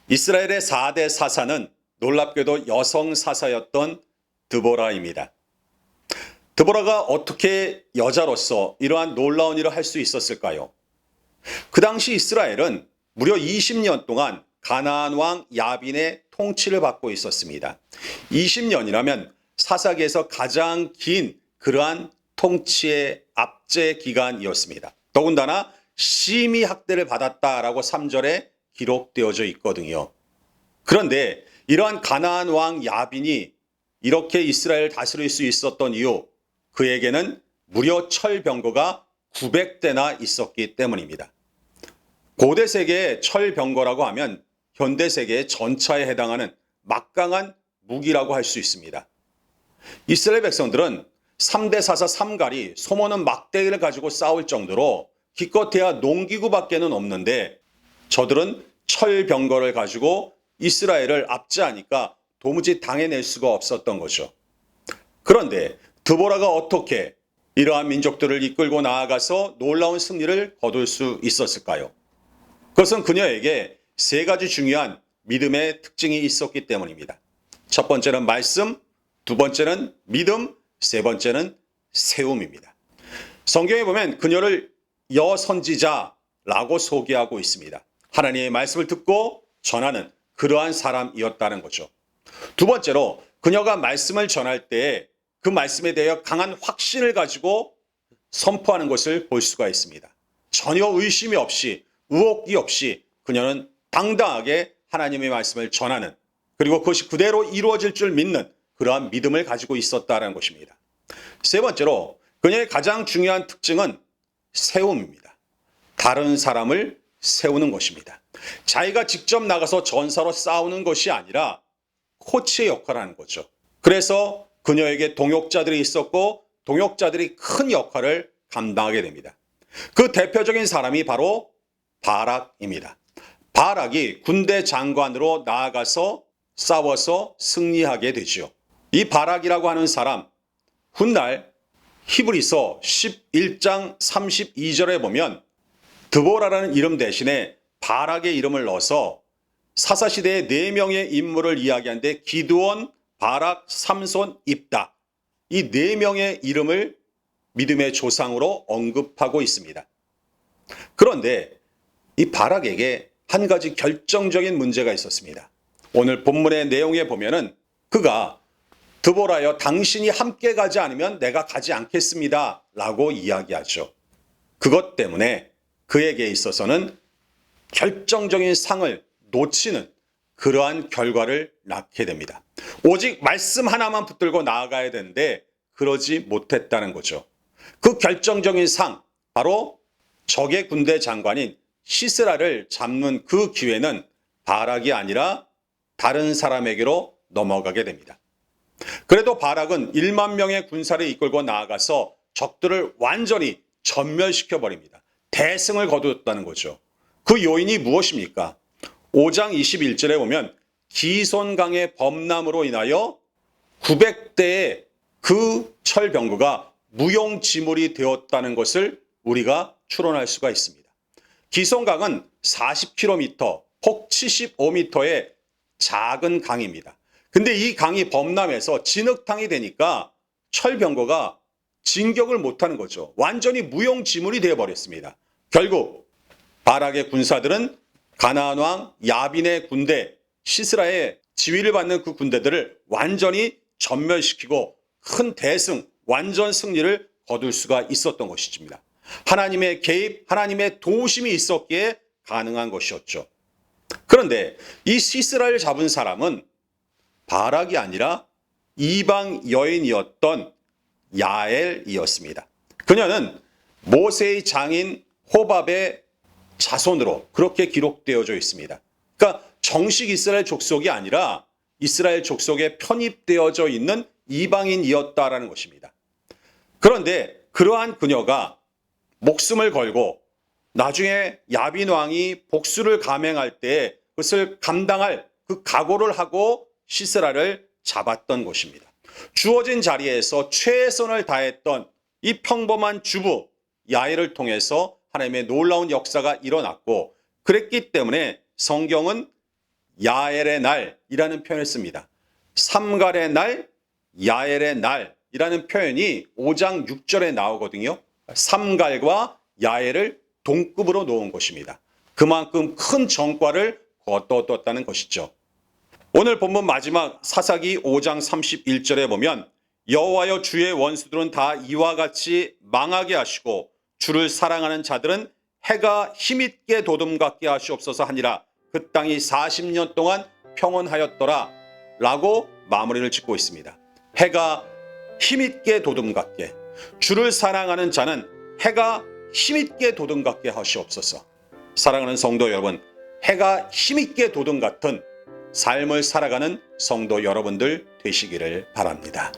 이스라엘의 4대 사사는 놀랍게도 여성 사사였던 드보라입니다. 드보라가 어떻게 여자로서 이러한 놀라운 일을 할 수 있었을까요? 그 당시 이스라엘은 무려 20년 동안 가나안 왕 야빈의 통치를 받고 있었습니다. 20년이라면 사사기에서 가장 긴 그러한 통치의 압제 기간이었습니다. 더군다나 심히 학대를 받았다라고 3절에 기록되어져 있거든요. 그런데 이러한 가나안 왕 야빈이 이렇게 이스라엘을 다스릴 수 있었던 이유, 그에게는 무려 철병거가 900대나 있었기 때문입니다. 고대 세계의 철병거라고 하면 현대 세계의 전차에 해당하는 막강한 무기라고 할 수 있습니다. 이스라엘 백성들은 3대 사사 3갈이 소모는 막대기를 가지고 싸울 정도로 기껏해야 농기구밖에는 없는데 저들은 철병거를 가지고 이스라엘을 압제하니까 도무지 당해낼 수가 없었던 거죠. 그런데 드보라가 어떻게 이러한 민족들을 이끌고 나아가서 놀라운 승리를 거둘 수 있었을까요? 그것은 그녀에게 세 가지 중요한 믿음의 특징이 있었기 때문입니다. 첫 번째는 말씀, 두 번째는 믿음, 세 번째는 세움입니다. 성경에 보면 그녀를 여선지자라고 소개하고 있습니다. 하나님의 말씀을 듣고 전하는 그러한 사람이었다는 거죠. 두 번째로 그녀가 말씀을 전할 때에 그 말씀에 대해 강한 확신을 가지고 선포하는 것을 볼 수가 있습니다. 전혀 의심이 없이 의혹이 없이 그녀는 당당하게 하나님의 말씀을 전하는, 그리고 그것이 그대로 이루어질 줄 믿는 그러한 믿음을 가지고 있었다는 것입니다. 세 번째로 그녀의 가장 중요한 특징은 세움입니다. 다른 사람을 세우는 것입니다. 자기가 직접 나가서 전사로 싸우는 것이 아니라 코치의 역할을 하는 거죠. 그래서 그녀에게 동역자들이 있었고 동역자들이 큰 역할을 감당하게 됩니다. 그 대표적인 사람이 바로 바락입니다. 바락이 군대 장관으로 나아가서 싸워서 승리하게 되죠. 이 바락이라고 하는 사람, 훗날 히브리서 11장 32절에 보면 드보라라는 이름 대신에 바락의 이름을 넣어서 사사시대의 4명의 인물을 이야기하는데 기드온, 바락, 삼손, 입다, 이 4명의 이름을 믿음의 조상으로 언급하고 있습니다. 그런데 이 바락에게 한 가지 결정적인 문제가 있었습니다. 오늘 본문의 내용에 보면은 그가 드보라여 당신이 함께 가지 않으면 내가 가지 않겠습니다 라고 이야기하죠. 그것 때문에 그에게 있어서는 결정적인 상을 놓치는 그러한 결과를 낳게 됩니다. 오직 말씀 하나만 붙들고 나아가야 되는데 그러지 못했다는 거죠. 그 결정적인 상, 바로 적의 군대 장관인 시스라를 잡는 그 기회는 바락이 아니라 다른 사람에게로 넘어가게 됩니다. 그래도 바락은 1만 명의 군사를 이끌고 나아가서 적들을 완전히 전멸시켜 버립니다. 대승을 거두었다는 거죠. 그 요인이 무엇입니까? 5장 21절에 보면 기손강의 범람으로 인하여 900대의 그 철병거가 무용지물이 되었다는 것을 우리가 추론할 수가 있습니다. 기손강은 40km, 폭 75m의 작은 강입니다. 근데 이 강이 범람해서 진흙탕이 되니까 철병거가 진격을 못하는 거죠. 완전히 무용지물이 되어버렸습니다. 결국 바락의 군사들은 가나안 왕 야빈의 군대, 시스라의 지휘를 받는 그 군대들을 완전히 전멸시키고 큰 대승, 완전 승리를 거둘 수가 있었던 것입니다. 하나님의 개입, 하나님의 도우심이 있었기에 가능한 것이었죠. 그런데 이 시스라를 잡은 사람은 바락이 아니라 이방 여인이었던 야엘이었습니다. 그녀는 모세의 장인 호밥의 자손으로 그렇게 기록되어져 있습니다. 그러니까 정식 이스라엘 족속이 아니라 이스라엘 족속에 편입되어져 있는 이방인이었다라는 것입니다. 그런데 그러한 그녀가 목숨을 걸고 나중에 야빈 왕이 복수를 감행할 때 그것을 감당할 그 각오를 하고 시스라를 잡았던 것입니다. 주어진 자리에서 최선을 다했던 이 평범한 주부 야엘을 통해서 하나님의 놀라운 역사가 일어났고, 그랬기 때문에 성경은 야엘의 날이라는 표현을 씁니다. 삼갈의 날, 야엘의 날이라는 표현이 5장 6절에 나오거든요. 삼갈과 야엘을 동급으로 놓은 것입니다. 그만큼 큰 전과를 거두었다는 것이죠. 오늘 본문 마지막 사사기 5장 31절에 보면 여호와여 주의 원수들은 다 이와 같이 망하게 하시고 주를 사랑하는 자들은 해가 힘있게 도둠같게 하시옵소서 하니라. 그 땅이 40년 동안 평온하였더라 라고 마무리를 짓고 있습니다. 해가 힘있게 도둠같게, 주를 사랑하는 자는 해가 힘있게 도둠같게 하시옵소서. 사랑하는 성도 여러분, 해가 힘있게 도둠같은 삶을 살아가는 성도 여러분들 되시기를 바랍니다.